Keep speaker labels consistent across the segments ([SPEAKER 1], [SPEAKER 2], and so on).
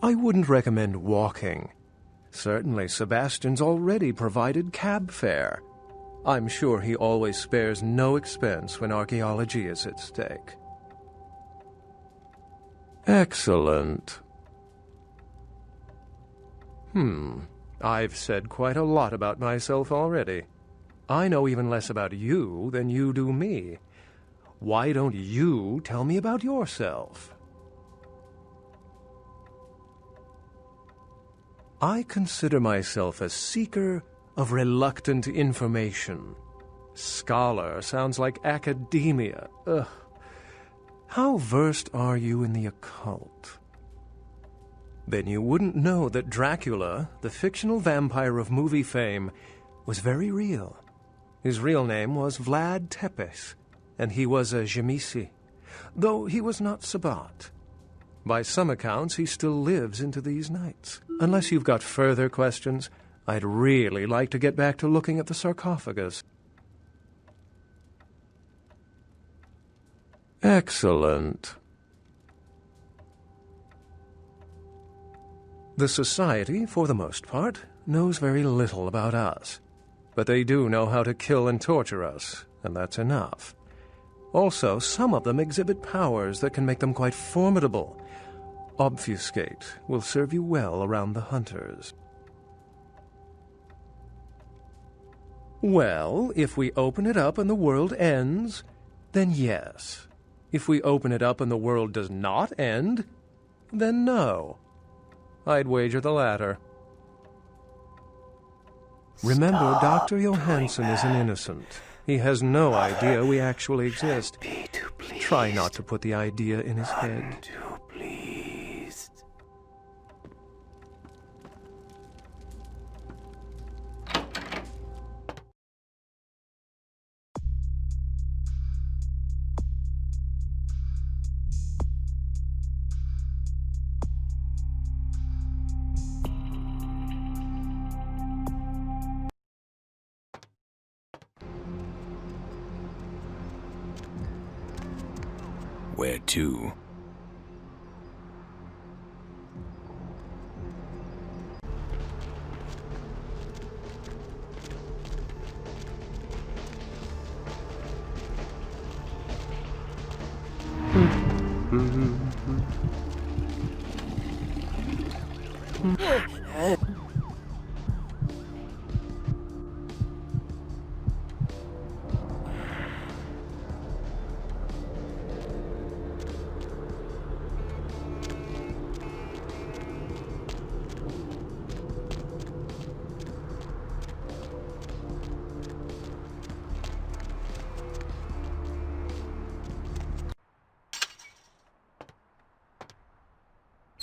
[SPEAKER 1] I wouldn't recommend walking. Certainly, Sebastian's already provided cab fare. I'm sure he always spares no expense when archaeology is at stake. Excellent. I've said quite a lot about myself already. I know even less about you than you do me. Why don't you tell me about yourself? I consider myself a seeker of reluctant information. Scholar sounds like academia. Ugh. How versed are you in the occult? Then you wouldn't know that Dracula, the fictional vampire of movie fame, was very real. His real name was Vlad Tepes, and he was a Jamisi, though he was not Sabbat. By some accounts, he still lives into these nights. Unless you've got further questions, I'd really like to get back to looking at the sarcophagus. Excellent. The Society, for the most part, knows very little about us. But they do know how to kill and torture us, and that's enough. Also, some of them exhibit powers that can make them quite formidable. Obfuscate will serve you well around the hunters. Well, if we open it up and the world ends, then yes. If we open it up and the world does not end, then no. I'd wager the latter. Remember, Dr. Johansson is an innocent. He has no idea we actually exist. Try not to put the idea in his head.
[SPEAKER 2] Where to?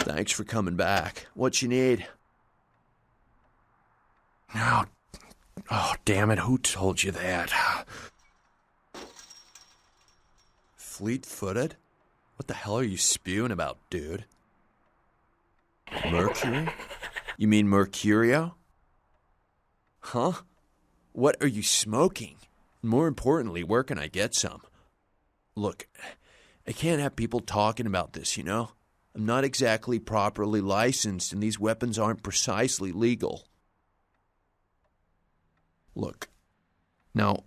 [SPEAKER 3] Thanks for coming back. What you need?
[SPEAKER 2] Oh, damn it, who told you that?
[SPEAKER 3] Fleet-footed? What the hell are you spewing about, dude? Mercury? You mean Mercurio? Huh? What are you smoking? More importantly, where can I get some? Look, I can't have people talking about this, you know? I'm not exactly properly licensed, and these weapons aren't precisely legal. Look, now,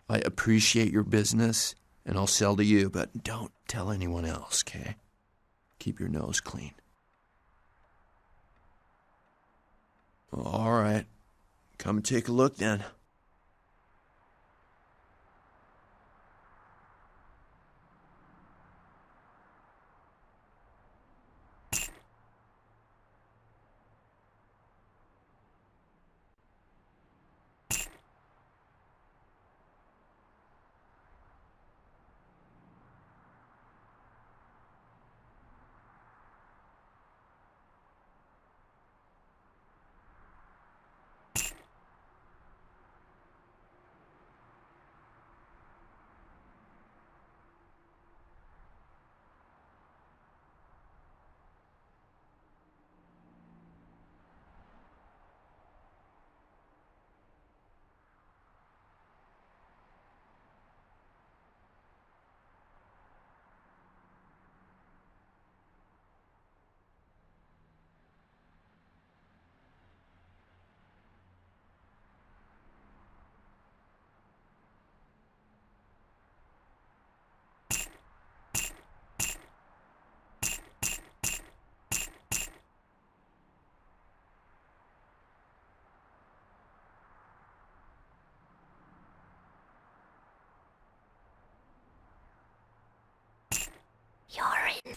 [SPEAKER 3] I appreciate your business, and I'll sell to you, but don't tell anyone else, okay? Keep your nose clean. All right. Come and take a look, then.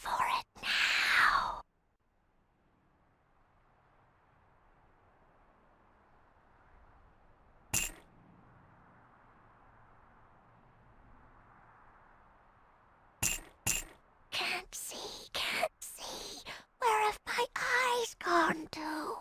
[SPEAKER 4] for it now. Can't see. Where have my eyes gone to?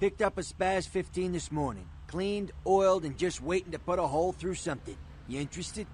[SPEAKER 5] Picked up a Spaz 15 this morning. Cleaned, oiled, and just waiting to put a hole through something. You interested?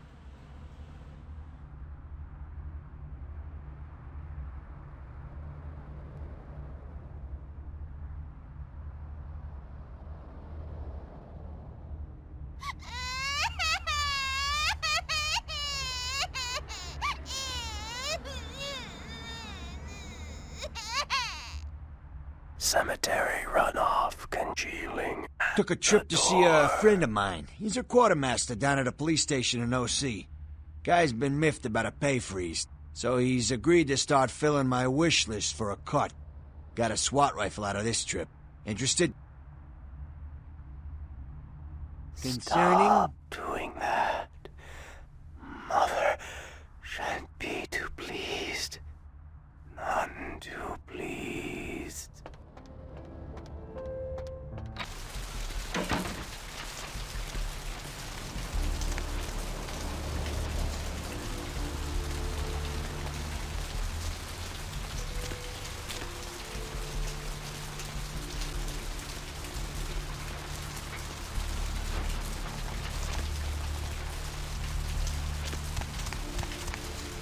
[SPEAKER 2] Cemetery runoff congealing.
[SPEAKER 5] Took a trip to see a friend of mine. He's a quartermaster down at a police station in OC. Guy's been miffed about a pay freeze, so he's agreed to start filling my wish list for a cut. Got a SWAT rifle out of this trip. Interested? Concerning?
[SPEAKER 2] Stop doing that. Mother shan't be too pleased. None too pleased.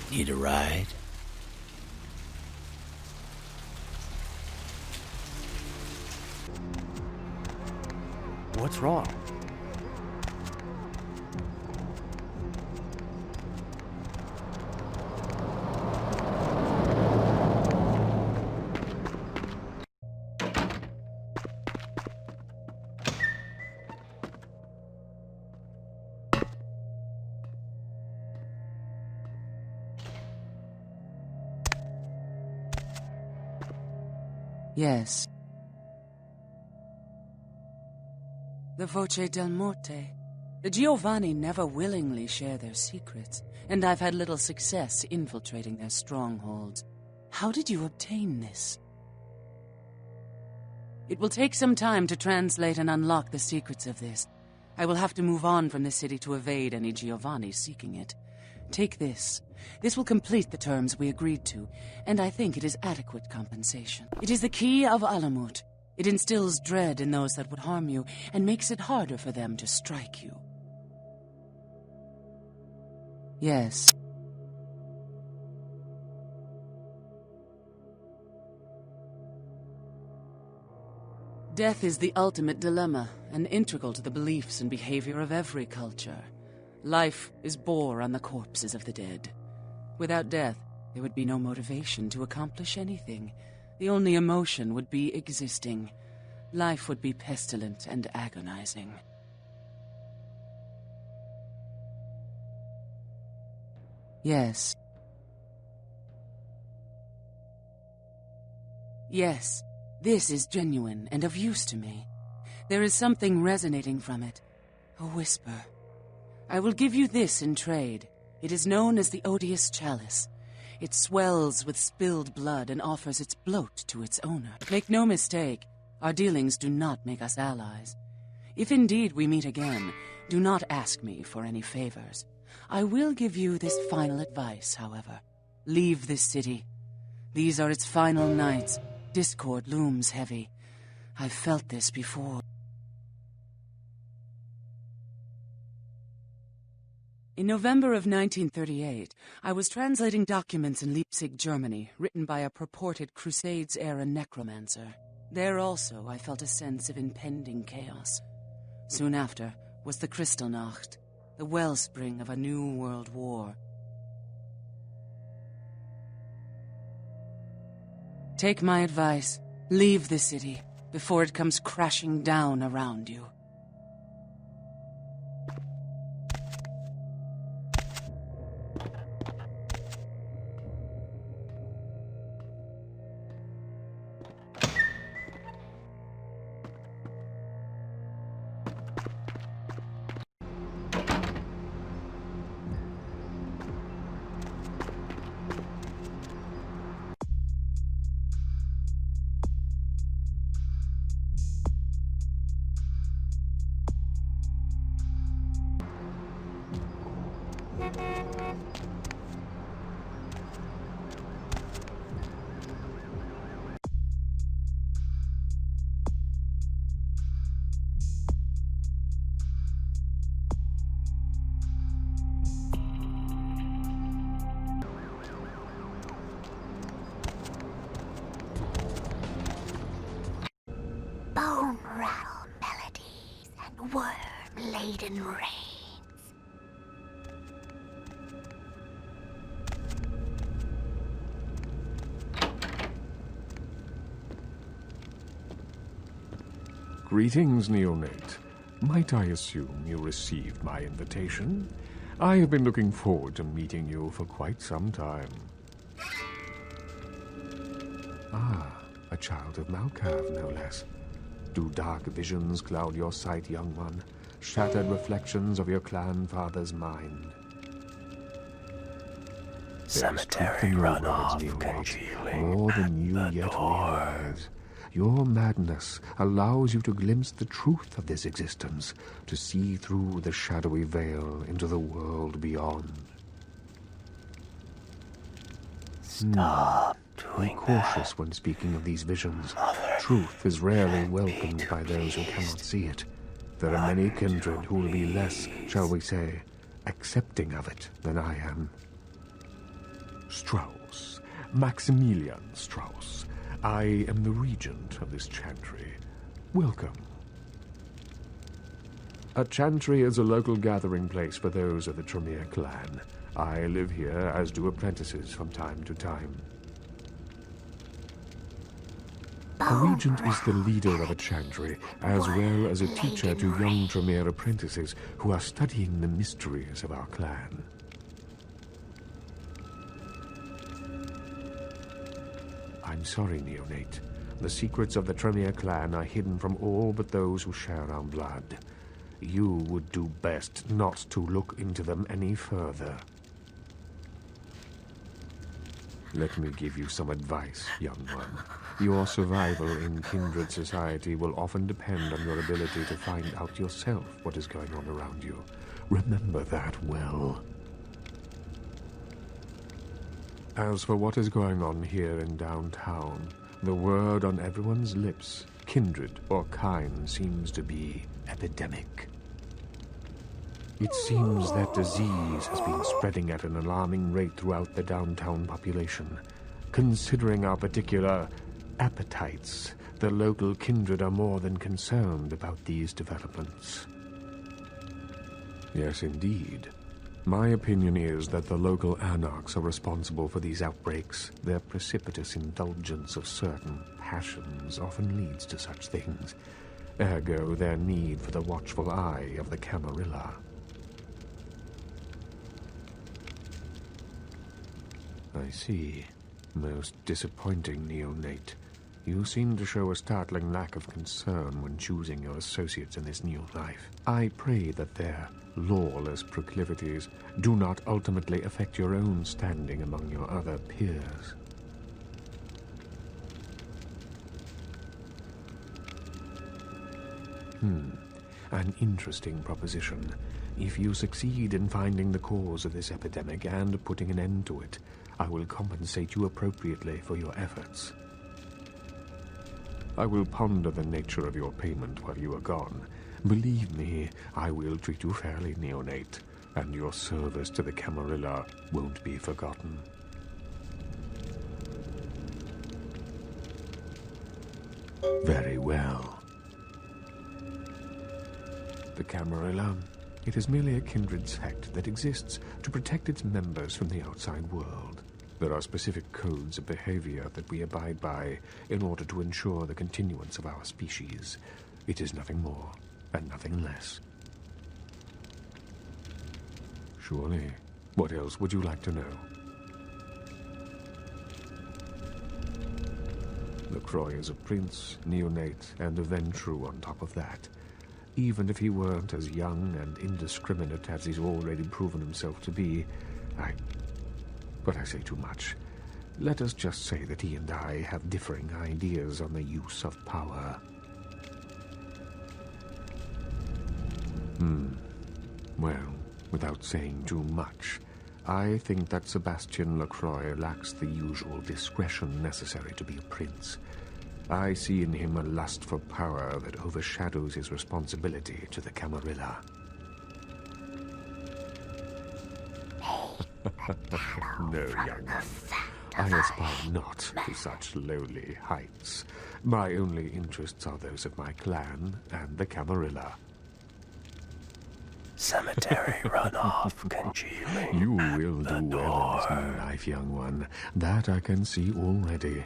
[SPEAKER 5] Need a ride?
[SPEAKER 2] What's wrong?
[SPEAKER 6] Yes. The Voce del Morte. The Giovanni never willingly share their secrets, and I've had little success infiltrating their strongholds. How did you obtain this? It will take some time to translate and unlock the secrets of this. I will have to move on from the city to evade any Giovanni seeking it. Take this. This will complete the terms we agreed to, and I think it is adequate compensation. It is the key of Alamut. It instills dread in those that would harm you, and makes it harder for them to strike you. Yes. Death is the ultimate dilemma, and integral to the beliefs and behavior of every culture. Life is bore on the corpses of the dead. Without death, there would be no motivation to accomplish anything. The only emotion would be existing. Life would be pestilent and agonizing. Yes. Yes, this is genuine and of use to me. There is something resonating from it. A whisper. I will give you this in trade. It is known as the Odious Chalice. It swells with spilled blood and offers its bloat to its owner. Make no mistake, our dealings do not make us allies. If indeed we meet again, do not ask me for any favors. I will give you this final advice, however. Leave this city. These are its final nights. Discord looms heavy. I've felt this before. In November of 1938, I was translating documents in Leipzig, Germany, written by a purported Crusades-era necromancer. There also I felt a sense of impending chaos. Soon after was the Kristallnacht, the wellspring of a new world war. Take my advice. Leave the city before it comes crashing down around you.
[SPEAKER 4] Bone rattle melodies and worm-laden rains.
[SPEAKER 1] Greetings, neonate. Might I assume you received my invitation? I have been looking forward to meeting you for quite some time. Ah, a child of Malkav, no less. Do dark visions cloud your sight, young one? shattered reflections of your clan father's mind.
[SPEAKER 2] Cemetery runoff congealing
[SPEAKER 1] more than you yet realize. Your madness allows you to glimpse the truth of this existence, to see through the shadowy veil into the world beyond.
[SPEAKER 2] Stop
[SPEAKER 1] Be
[SPEAKER 2] doing
[SPEAKER 1] cautious when speaking of these visions. Truth is rarely welcomed by those who cannot see it. There are many kindred who will be less, shall we say, accepting of it than I am. Strauss, Maximilian Strauss. I am the regent of this chantry. Welcome. A chantry is a local gathering place for those of the Tremere clan. I live here, as do apprentices from time to time. A regent is the leader of a chantry, as well as a teacher to young Tremere apprentices who are studying the mysteries of our clan. I'm sorry, Neonate. The secrets of the Tremere clan are hidden from all but those who share our blood. You would do best not to look into them any further. Let me give you some advice, young one. Your survival in kindred society will often depend on your ability to find out yourself what is going on around you. Remember that well. As for what is going on here in downtown, the word on everyone's lips, kindred or kind, seems to be epidemic. It seems that disease has been spreading at an alarming rate throughout the downtown population. Considering our particular appetites, the local kindred are more than concerned about these developments. Yes, indeed. My opinion is that the local anarchs are responsible for these outbreaks. Their precipitous indulgence of certain passions often leads to such things. Ergo, their need for the watchful eye of the Camarilla. I see. Most disappointing, Neonate. You seem to show a startling lack of concern when choosing your associates in this new life. I pray that their lawless proclivities do not ultimately affect your own standing among your other peers. An interesting proposition. If you succeed in finding the cause of this epidemic and putting an end to it, I will compensate you appropriately for your efforts. I will ponder the nature of your payment while you are gone. Believe me, I will treat you fairly, Neonate, and your service to the Camarilla won't be forgotten. Very well. The Camarilla, it is merely a kindred sect that exists to protect its members from the outside world. There are specific codes of behavior that we abide by in order to ensure the continuance of our species. It is nothing more and nothing less. Surely. What else would you like to know? LaCroix is a prince, neonate, and a Ventrue on top of that. Even if he weren't as young and indiscriminate as he's already proven himself to be, But I say too much. Let us just say that he and I have differing ideas on the use of power. Well, without saying too much, I think that Sebastian LaCroix lacks the usual discretion necessary to be a prince. I see in him a lust for power that overshadows his responsibility to the Camarilla. No, young one. I aspire not to such lowly heights. My only interests are those of my clan and the Camarilla.
[SPEAKER 2] Cemetery runoff congealing.
[SPEAKER 1] You will do well in this new life, young one. That I can see already.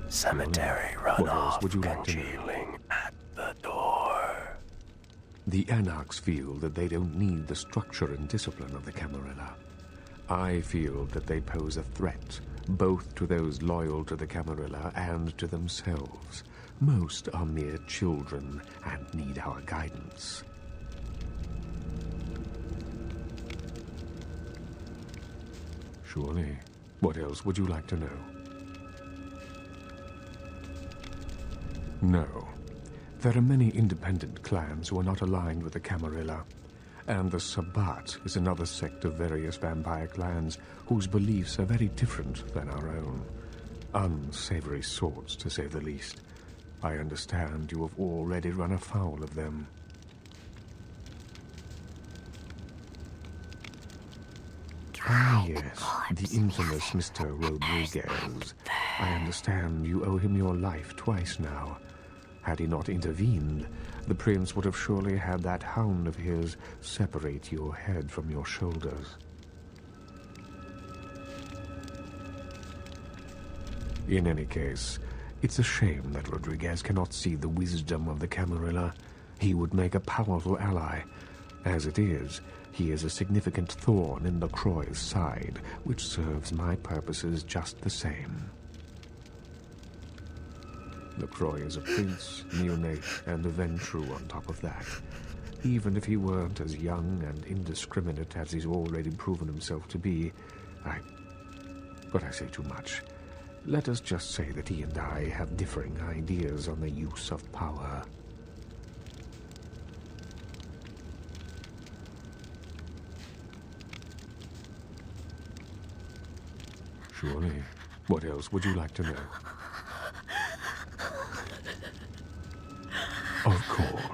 [SPEAKER 2] Cemetery runoff congealing at the door.
[SPEAKER 1] The Anarchs feel that they don't need the structure and discipline of the Camarilla. I feel that they pose a threat, both to those loyal to the Camarilla and to themselves. Most are mere children and need our guidance. Surely. What else would you like to know? No. There are many independent clans who are not aligned with the Camarilla, and the Sabbat is another sect of various vampire clans whose beliefs are very different than our own. Unsavory sorts, to say the least. I understand you have already run afoul of them. Ah, yes, the infamous Mr. Rodriguez. I understand you owe him your life twice now. Had he not intervened, the prince would have surely had that hound of his separate your head from your shoulders. In any case, it's a shame that Rodriguez cannot see the wisdom of the Camarilla. He would make a powerful ally. As it is, he is a significant thorn in LaCroix's side, which serves my purposes just the same. LaCroix is a prince, neonate, and a Ventrue on top of that. Even if he weren't as young and indiscriminate as he's already proven himself to be, But I say too much. Let us just say that he and I have differing ideas on the use of power. Surely. What else would you like to know? Of course.